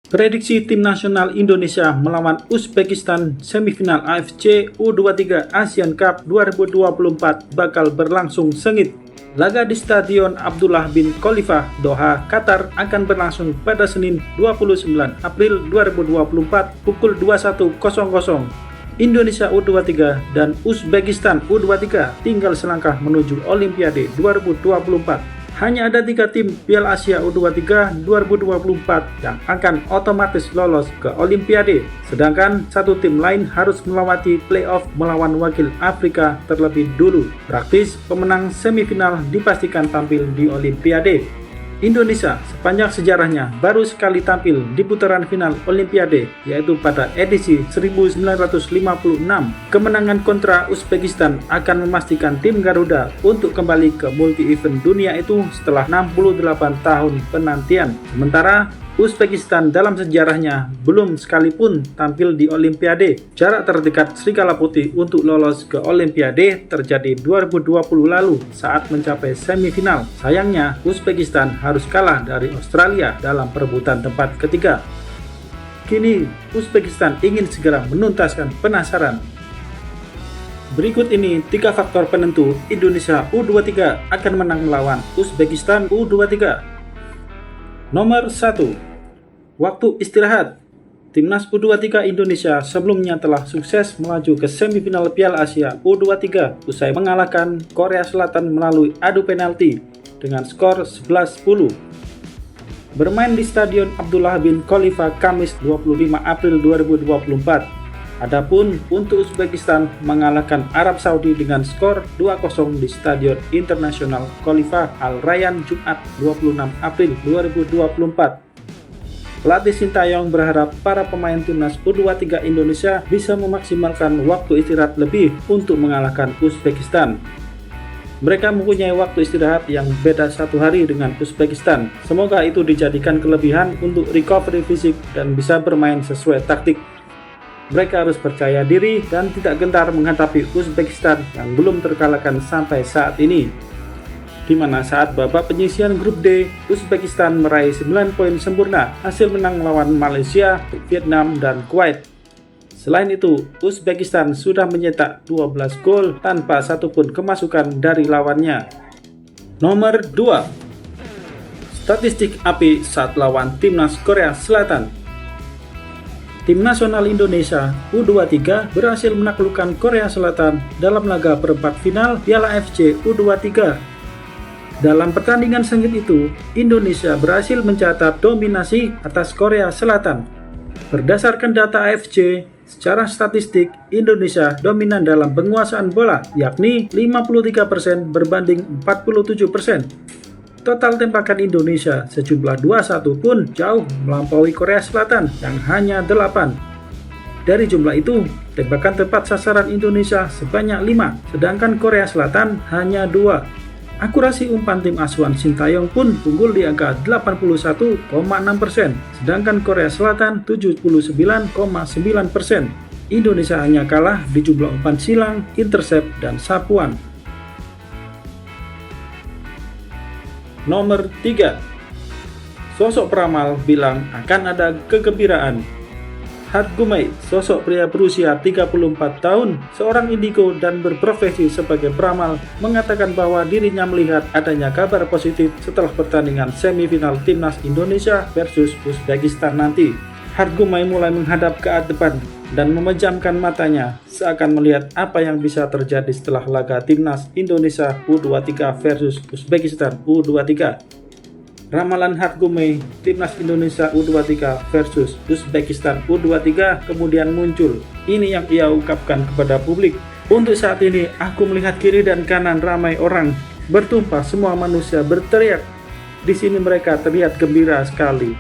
Prediksi tim nasional Indonesia melawan Uzbekistan semifinal AFC U23 Asian Cup 2024 bakal berlangsung sengit. Laga di Stadion Abdullah bin Khalifah, Doha, Qatar akan berlangsung pada Senin 29 April 2024 pukul 21.00. Indonesia U23 dan Uzbekistan U23 tinggal selangkah menuju Olimpiade 2024. Hanya ada 3 tim Piala Asia U23 2024 yang akan otomatis lolos ke Olimpiade, sedangkan 1 tim lain harus melewati playoff melawan wakil Afrika terlebih dulu. Praktis, pemenang semifinal dipastikan tampil di Olimpiade. Indonesia sepanjang sejarahnya baru sekali tampil di putaran final Olimpiade, yaitu pada edisi 1956. Kemenangan kontra Uzbekistan akan memastikan tim Garuda untuk kembali ke multi-event dunia itu setelah 68 tahun penantian. Sementara Uzbekistan dalam sejarahnya belum sekalipun tampil di Olimpiade. Jarak terdekat Serigala Putih untuk lolos ke Olimpiade terjadi 2020 lalu saat mencapai semifinal. Sayangnya, Uzbekistan harus kalah dari Australia dalam perebutan tempat ketiga. Kini, Uzbekistan ingin segera menuntaskan penasaran. Berikut ini 3 faktor penentu Indonesia U23 akan menang melawan Uzbekistan U23. Nomor 1. Waktu istirahat. Timnas U23 Indonesia sebelumnya telah sukses melaju ke semifinal Piala Asia U23 usai mengalahkan Korea Selatan melalui adu penalti dengan skor 11-10. Bermain di Stadion Abdullah bin Khalifah Kamis 25 April 2024. Adapun untuk Uzbekistan mengalahkan Arab Saudi dengan skor 2-0 di Stadion Internasional Khalifah Al Rayyan Jumat 26 April 2024. Pelatih Sintayong berharap para pemain timnas U23 Indonesia bisa memaksimalkan waktu istirahat lebih untuk mengalahkan Uzbekistan. Mereka mempunyai waktu istirahat yang beda 1 hari dengan Uzbekistan. Semoga itu dijadikan kelebihan untuk recovery fisik dan bisa bermain sesuai taktik. Mereka harus percaya diri dan tidak gentar menghadapi Uzbekistan yang belum terkalahkan sampai saat ini. Di mana saat babak penyisihan grup D, Uzbekistan meraih 9 poin sempurna hasil menang melawan Malaysia, Vietnam, dan Kuwait. Selain itu, Uzbekistan sudah mencetak 12 gol tanpa satupun kemasukan dari lawannya. Nomor 2. Statistik api saat lawan Timnas Korea Selatan. Tim nasional Indonesia U23 berhasil menaklukkan Korea Selatan dalam laga perempat final Piala AFC U23. Dalam pertandingan sengit itu, Indonesia berhasil mencatat dominasi atas Korea Selatan. Berdasarkan data AFC, secara statistik Indonesia dominan dalam penguasaan bola, yakni 53% berbanding 47%. Total tembakan Indonesia sejumlah 21 pun jauh melampaui Korea Selatan yang hanya 8. Dari jumlah itu, tembakan tepat sasaran Indonesia sebanyak 5, sedangkan Korea Selatan hanya 2. Akurasi umpan tim asuhan Sintayong pun unggul di angka 81,6%, sedangkan Korea Selatan 79,9%. Indonesia hanya kalah di jumlah umpan silang, intercept, dan sapuan. Nomor 3. Sosok peramal bilang akan ada kegembiraan. Had Gumay, sosok pria berusia 34 tahun, seorang indigo dan berprofesi sebagai peramal, mengatakan bahwa dirinya melihat adanya kabar positif setelah pertandingan semifinal Timnas Indonesia versus Uzbekistan nanti. Had Gumay mulai menghadap ke depan dan memejamkan matanya seakan melihat apa yang bisa terjadi setelah laga Timnas Indonesia U23 versus Uzbekistan U23. Ramalan Had Gumay Timnas Indonesia U23 versus Uzbekistan U23 kemudian muncul. Ini yang ia ungkapkan kepada publik. Untuk saat ini aku melihat kiri dan kanan ramai orang bertumpah, semua manusia berteriak. Di sini mereka terlihat gembira sekali,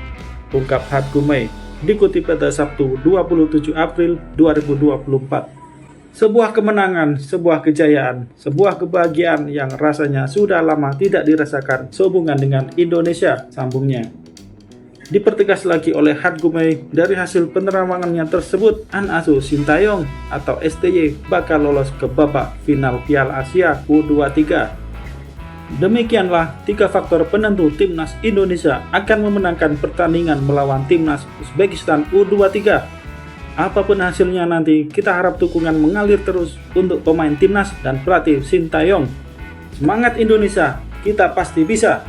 ungkap Had Gumay. Dikutip pada Sabtu 27 April 2024. Sebuah kemenangan, sebuah kejayaan, sebuah kebahagiaan yang rasanya sudah lama tidak dirasakan sehubungan dengan Indonesia, sambungnya. Dipertegas lagi oleh Had Gumay, dari hasil penerawangannya tersebut, An Asuh Sintayong atau STY bakal lolos ke babak final Piala Asia U23. Demikianlah 3 faktor penentu timnas Indonesia akan memenangkan pertandingan melawan timnas Uzbekistan U23. Apapun hasilnya nanti, kita harap dukungan mengalir terus untuk pemain timnas dan pelatih Sintayong. Semangat Indonesia, kita pasti bisa!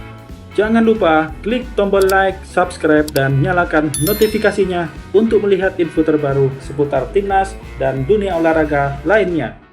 Jangan lupa klik tombol like, subscribe, dan nyalakan notifikasinya untuk melihat info terbaru seputar timnas dan dunia olahraga lainnya.